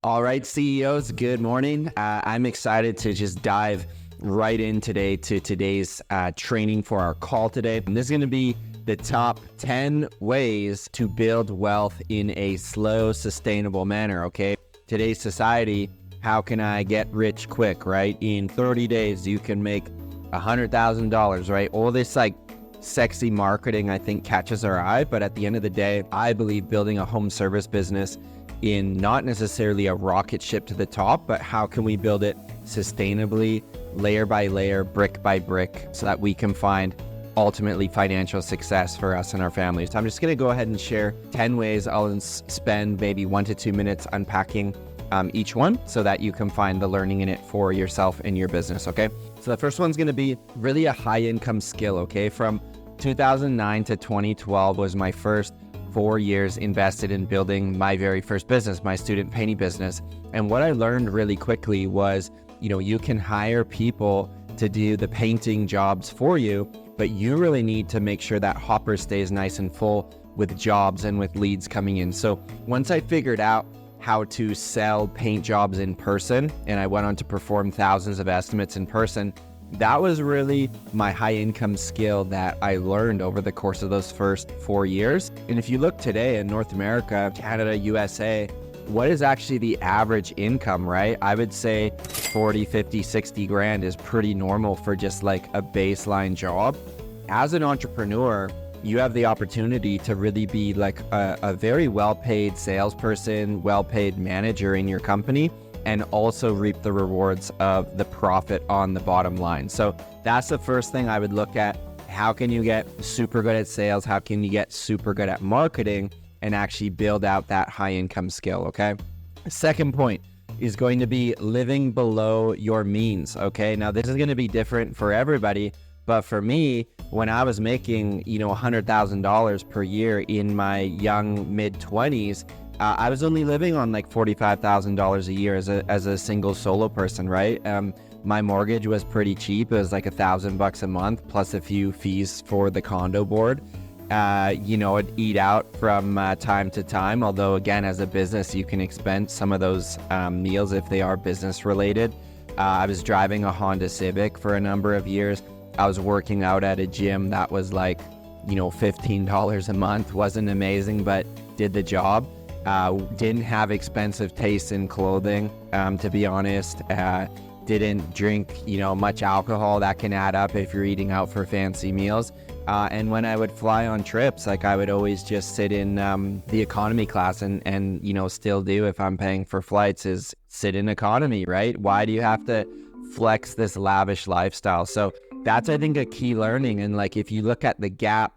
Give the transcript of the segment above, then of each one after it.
All right, CEOs, good morning. I'm excited to just dive right in today to today's training for our call today. And this is going to be the top 10 ways to build wealth in a slow, sustainable manner, okay? Today's society, how can I get rich quick, right? In 30 days, you can make $100,000, right? All this sexy marketing, I think, catches our eye. But at the end of the day, I believe building a home service business in not necessarily a rocket ship to the top, but how can we build it sustainably, layer by layer, brick by brick, so that we can find ultimately financial success for us and our families. So I'm just going to go ahead and share 10 ways. I'll spend maybe 1 to 2 minutes unpacking each one so that you can find the learning in it for yourself and your business, okay? So the first one's going to be really a high income skill, okay? From 2009 to 2012 was my first 4 years invested in building my very first business, my student painting business. And what I learned really quickly was, you can hire people to do the painting jobs for you, but you really need to make sure that hopper stays nice and full with jobs and with leads coming in. So once I figured out how to sell paint jobs in person, and I went on to perform thousands of estimates in person, that was really my high income skill that I learned over the course of those first 4 years. And if you look today in North America, Canada, USA, what is actually the average income, right? I would say 40, 50, 60 grand is pretty normal for just like a baseline job. As an entrepreneur, you have the opportunity to really be like a very well-paid salesperson, well-paid manager in your company, and also reap the rewards of the profit on the bottom line. So that's the first thing I would look at. How can you get super good at sales? How can you get super good at marketing and actually build out that high income skill, okay? Second point is going to be living below your means, okay? Now this is going to be different for everybody, but for me, when I was making, $100,000 per year in my young mid-20s, I was only living on like $45,000 a year as a single solo person, right? My mortgage was pretty cheap. It was like $1,000 a month plus a few fees for the condo board. I'd eat out from time to time. Although again, as a business, you can expense some of those meals if they are business related. I was driving a Honda Civic for a number of years. I was working out at a gym that was like, $15 a month. Wasn't amazing, but did the job. Didn't have expensive tastes in clothing, to be honest. Didn't drink, much alcohol. That can add up if you're eating out for fancy meals. And when I would fly on trips, I would always just sit in the economy class and still do if I'm paying for flights is sit in economy, right? Why do you have to flex this lavish lifestyle? So that's, I think, a key learning. And if you look at the gap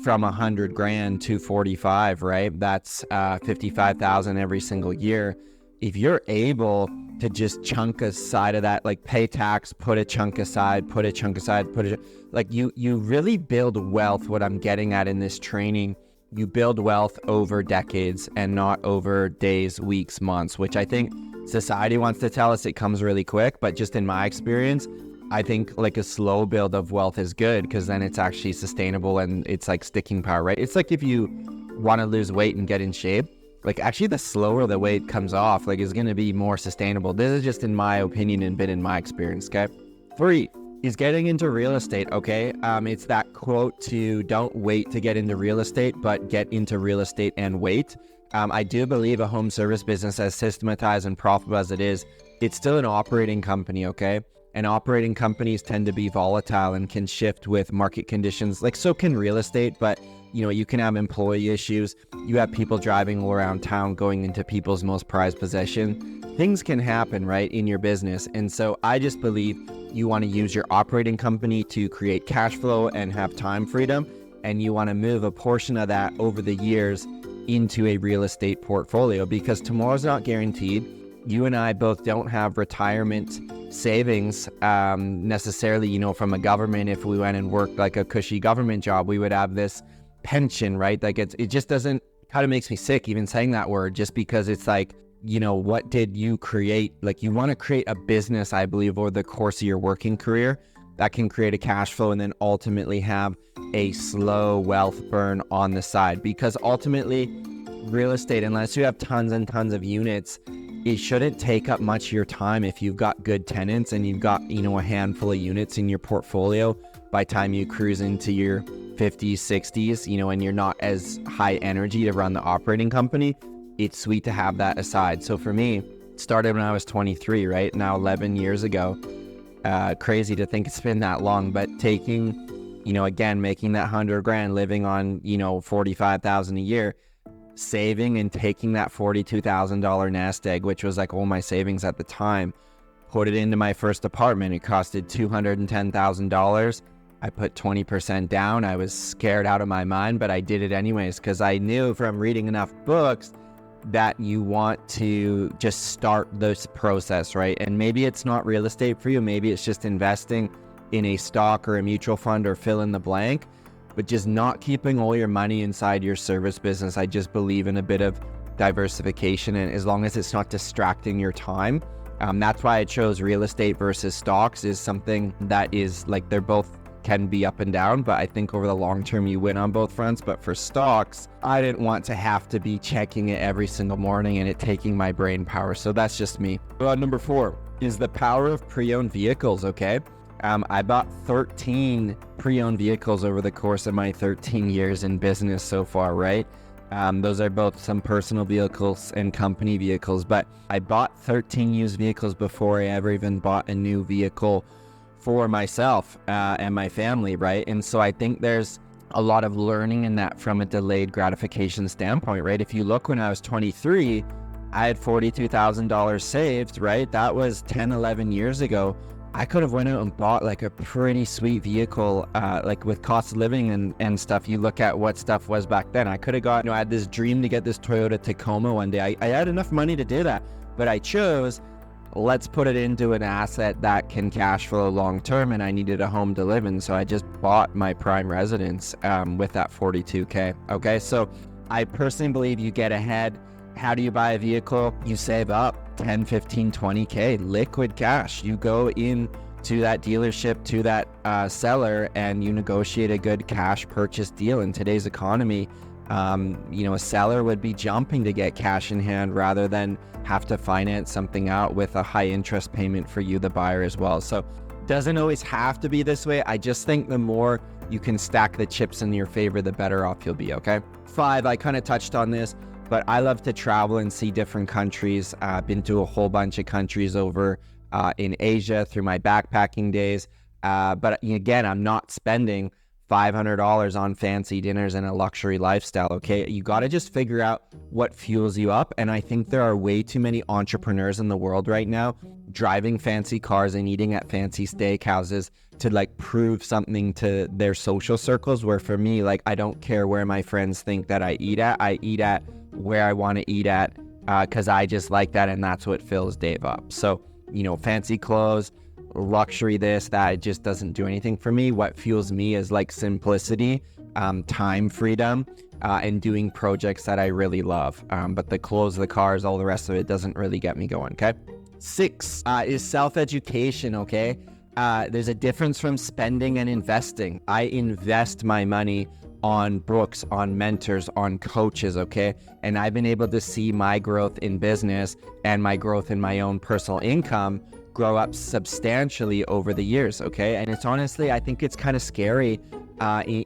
from 100 grand to 45, right? That's 55,000 every single year. If you're able to just chunk aside of that, pay tax, put a chunk aside, you really build wealth. What I'm getting at in this training, you build wealth over decades and not over days, weeks, months, which I think society wants to tell us it comes really quick. But just in my experience, I think a slow build of wealth is good because then it's actually sustainable and it's sticking power, right? It's if you want to lose weight and get in shape, actually the slower the weight comes off, is going to be more sustainable. This is just in my opinion and been in my experience, okay? 3 is getting into real estate, okay? It's that quote to don't wait to get into real estate, but get into real estate and wait. I do believe a home service business, as systematized and profitable as it is, it's still an operating company, okay? And operating companies tend to be volatile and can shift with market conditions. So can real estate, but you can have employee issues. You have people driving around town going into people's most prized possession. Things can happen, right, in your business. And so I just believe you want to use your operating company to create cash flow and have time freedom. And you want to move a portion of that over the years into a real estate portfolio because tomorrow's not guaranteed. You and I both don't have retirement savings necessarily, from a government. If we went and worked a cushy government job, we would have this pension, right? It just doesn't, kind of makes me sick even saying that word, just because it's what did you create? You want to create a business, I believe, over the course of your working career that can create a cash flow and then ultimately have a slow wealth burn on the side. Because ultimately, real estate, unless you have tons and tons of units, it shouldn't take up much of your time if you've got good tenants and you've got, a handful of units in your portfolio by the time you cruise into your 50s, 60s, and you're not as high energy to run the operating company. It's sweet to have that aside. So for me, it started when I was 23, right? Now 11 years ago. Crazy to think it's been that long, but taking, again, making that $100,000, living on, $45,000 a year, saving and taking that $42,000 nest egg, which was like all my savings at the time, put it into my first apartment. It costed $210,000. I put 20% down. I was scared out of my mind, but I did it anyways because I knew from reading enough books that you want to just start this process, right? And maybe it's not real estate for you. Maybe it's just investing in a stock or a mutual fund or fill in the blank, but just not keeping all your money inside your service business. I just believe in a bit of diversification, and as long as it's not distracting your time. That's why I chose real estate versus stocks, is something that is like, they're both can be up and down, but I think over the long term you win on both fronts. But for stocks, I didn't want to have to be checking it every single morning and it taking my brain power. So that's just me. Number 4 is the power of pre-owned vehicles. Okay. I bought 13 pre-owned vehicles over the course of my 13 years in business so far, right? Those are both some personal vehicles and company vehicles, but I bought 13 used vehicles before I ever even bought a new vehicle for myself and my family, right? And so I think there's a lot of learning in that from a delayed gratification standpoint, right? If you look, when I was 23, I had $42,000 saved, right? That was 10, 11 years ago. I could have went out and bought like a pretty sweet vehicle, like with cost of living and stuff. You look at what stuff was back then. I could have got, I had this dream to get this Toyota Tacoma one day. I had enough money to do that, but I chose, let's put it into an asset that can cash flow long term, and I needed a home to live in, so I just bought my prime residence with that $42K. Okay, so I personally believe you get ahead. How do you buy a vehicle? You save up 10, 15, 20K liquid cash. You go in to that dealership, to that seller, and you negotiate a good cash purchase deal. In today's economy, a seller would be jumping to get cash in hand rather than have to finance something out with a high interest payment for you, the buyer, as well. So it doesn't always have to be this way. I just think the more you can stack the chips in your favor, the better off you'll be. Okay. 5, I kind of touched on this, but I love to travel and see different countries. I've been to a whole bunch of countries over in Asia through my backpacking days. But again, I'm not spending $500 on fancy dinners and a luxury lifestyle. Okay. You got to just figure out what fuels you up. And I think there are way too many entrepreneurs in the world right now driving fancy cars and eating at fancy steakhouses to like prove something to their social circles, where for me, like, I don't care where my friends think that I eat at. I eat at where I want to eat at because I just like that, and that's what fills Dave up. So, fancy clothes, luxury, this, that, it just doesn't do anything for me. What fuels me is like simplicity, time freedom, and doing projects that I really love. But the clothes, the cars, all the rest of it doesn't really get me going. Okay. 6 is self-education. Okay. There's a difference from spending and investing. I invest my money on books, on mentors, on coaches, okay? And I've been able to see my growth in business and my growth in my own personal income grow up substantially over the years, okay? And it's honestly, I think it's kind of scary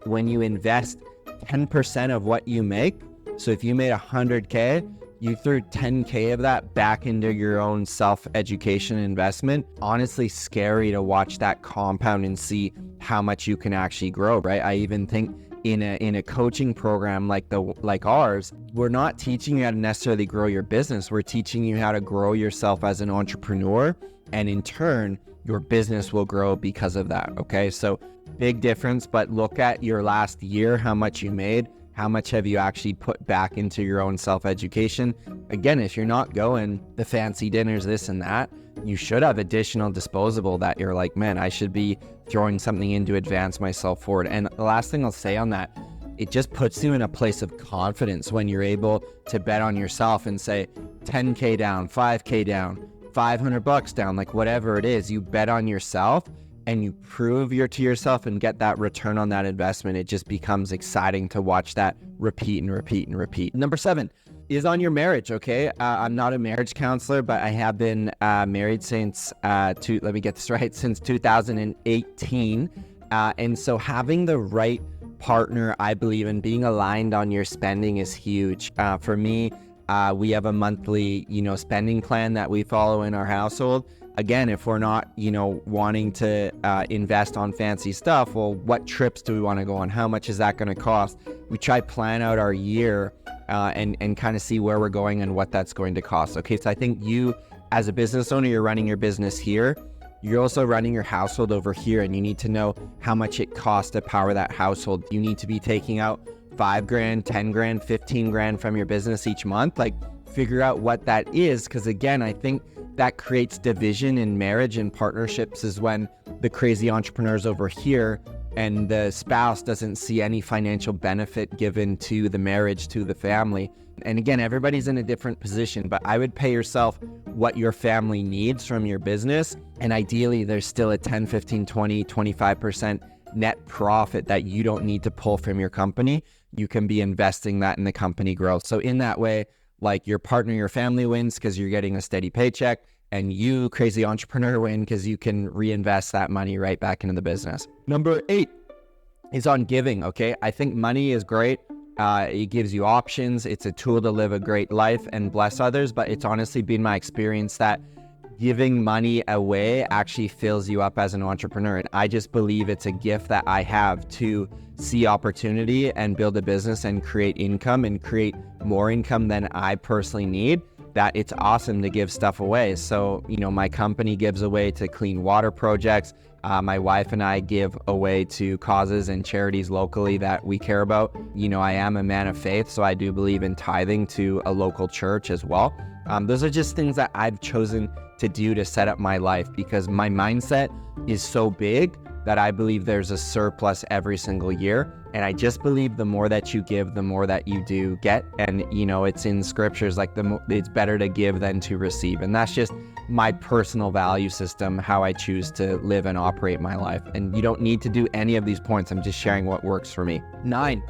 when you invest 10% of what you make. So if you made 100K, you threw 10K of that back into your own self-education investment. Honestly, scary to watch that compound and see how much you can actually grow, right? I even think in a coaching program like ours, we're not teaching you how to necessarily grow your business. We're teaching you how to grow yourself as an entrepreneur, and in turn, your business will grow because of that. Okay, so big difference. But look at your last year, how much you made, how much have you actually put back into your own self-education? Again, if you're not going the fancy dinners, this and that, you should have additional disposable that you're like, man, I should be throwing something in to advance myself forward. And the last thing I'll say on that, it just puts you in a place of confidence when you're able to bet on yourself and say 10K down, 5K down, $500 down, like whatever it is, you bet on yourself and you prove to yourself and get that return on that investment. It just becomes exciting to watch that repeat and repeat and repeat. Number 7, is on your marriage, okay? I'm not a marriage counselor, but I have been married since, let me get this right, since 2018. And so having the right partner, I believe in being aligned on your spending is huge. For me, we have a monthly, spending plan that we follow in our household. Again, if we're not, wanting to invest on fancy stuff, well, what trips do we want to go on? How much is that going to cost? We try plan out our year and kind of see where we're going and what that's going to cost. Okay, so I think you, as a business owner, you're running your business here. You're also running your household over here, and you need to know how much it costs to power that household. You need to be taking out $5,000, $10,000, $15,000 from your business each month. Like, figure out what that is, because again, I think that creates division in marriage and partnerships is when the crazy entrepreneurs over here and the spouse doesn't see any financial benefit given to the marriage, to the family. And again, everybody's in a different position, but I would pay yourself what your family needs from your business. And ideally, there's still a 10, 15, 20, 25% net profit that you don't need to pull from your company. You can be investing that in the company growth. So in that way, like, your partner, your family wins because you're getting a steady paycheck, and you, crazy entrepreneur, win because you can reinvest that money right back into the business. Number 8 is on giving, okay? I think money is great. It gives you options. It's a tool to live a great life and bless others, but it's honestly been my experience that giving money away actually fills you up as an entrepreneur. And I just believe it's a gift that I have to see opportunity and build a business and create income and create more income than I personally need, that it's awesome to give stuff away. So, my company gives away to clean water projects. My wife and I give away to causes and charities locally that we care about. I am a man of faith, so I do believe in tithing to a local church as well. Those are just things that I've chosen to do to set up my life, because my mindset is so big that I believe there's a surplus every single year. And I just believe the more that you give, the more that you do get. And, it's in scriptures, like it's better to give than to receive. And that's just my personal value system, how I choose to live and operate my life. And you don't need to do any of these points. I'm just sharing what works for me. 9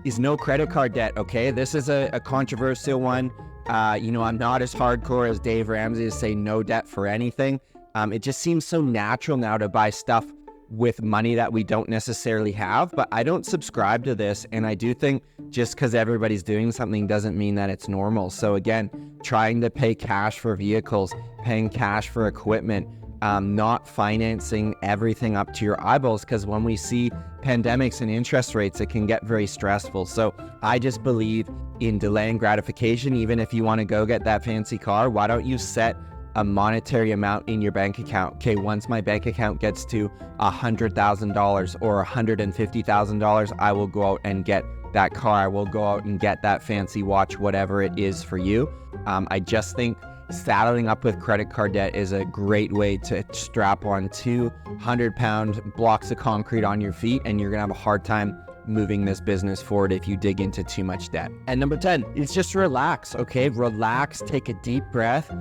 is no credit card debt. Okay. This is a controversial one. I'm not as hardcore as Dave Ramsey to say no debt for anything. It just seems so natural now to buy stuff with money that we don't necessarily have, but I don't subscribe to this. And I do think just because everybody's doing something doesn't mean that it's normal. So again, trying to pay cash for vehicles, paying cash for equipment, not financing everything up to your eyeballs, because when we see pandemics and interest rates, it can get very stressful. So I just believe in delaying gratification. Even if you want to go get that fancy car, why don't you set a monetary amount in your bank account? Okay, once my bank account gets to $100,000 or $150,000, I will go out and get that car. I will go out and get that fancy watch, whatever it is for you. I just think saddling up with credit card debt is a great way to strap on 200-pound blocks of concrete on your feet, and you're gonna have a hard time moving this business forward if you dig into too much debt. And number 10 is just relax, okay? Relax, take a deep breath.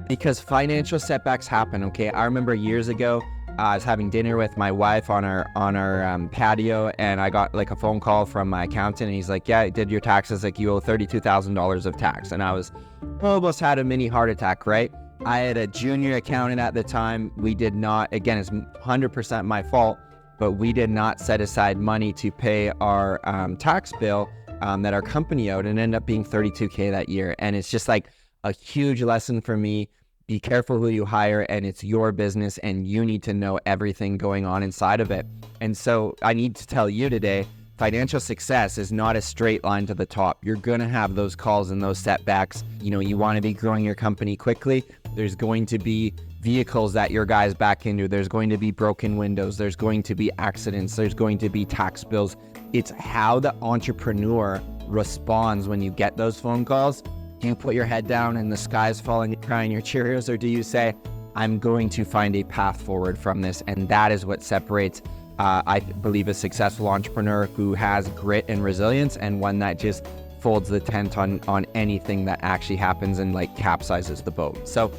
Because financial setbacks happen, okay? I remember years ago, I was having dinner with my wife on our patio, and I got like a phone call from my accountant, and he's like, "Yeah, I did your taxes. Like, you owe $32,000 of tax." And I was almost had a mini heart attack, right? I had a junior accountant at the time. We did not, again, it's 100% my fault, but we did not set aside money to pay our tax bill that our company owed, and it ended up being $32K that year. And it's just like a huge lesson for me. Be careful who you hire, and it's your business, and you need to know everything going on inside of it. And so I need to tell you today, financial success is not a straight line to the top. You're going to have those calls and those setbacks. You want to be growing your company quickly. There's going to be vehicles that your guys back into. There's going to be broken windows. There's going to be accidents. There's going to be tax bills. It's how the entrepreneur responds when you get those phone calls. Do you put your head down and the sky's falling, crying your Cheerios, or do you say, I'm going to find a path forward from this? And that is what separates, I believe, a successful entrepreneur who has grit and resilience, and one that just folds the tent on anything that actually happens and like capsizes the boat. So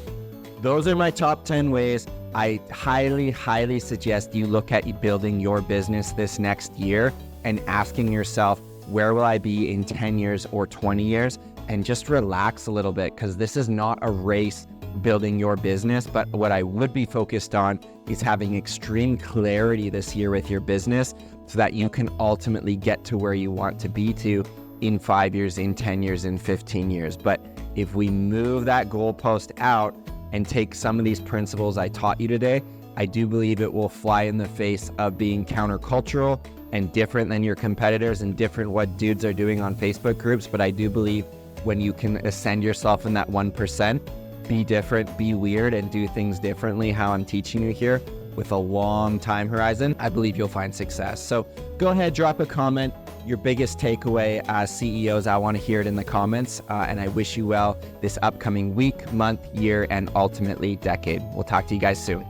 those are my top 10 ways. I highly, highly suggest you look at building your business this next year and asking yourself, where will I be in 10 years or 20 years, and just relax a little bit, because this is not a race building your business. But what I would be focused on is having extreme clarity this year with your business so that you can ultimately get to where you want to be to in 5 years, in 10 years, in 15 years. But if we move that goalpost out and take some of these principles I taught you today, I do believe it will fly in the face of being countercultural and different than your competitors and different what dudes are doing on Facebook groups. But I do believe when you can ascend yourself in that 1%, be different, be weird, and do things differently, how I'm teaching you here with a long time horizon, I believe you'll find success. So go ahead, drop a comment. Your biggest takeaway as CEOs, I want to hear it in the comments. And I wish you well this upcoming week, month, year, and ultimately decade. We'll talk to you guys soon.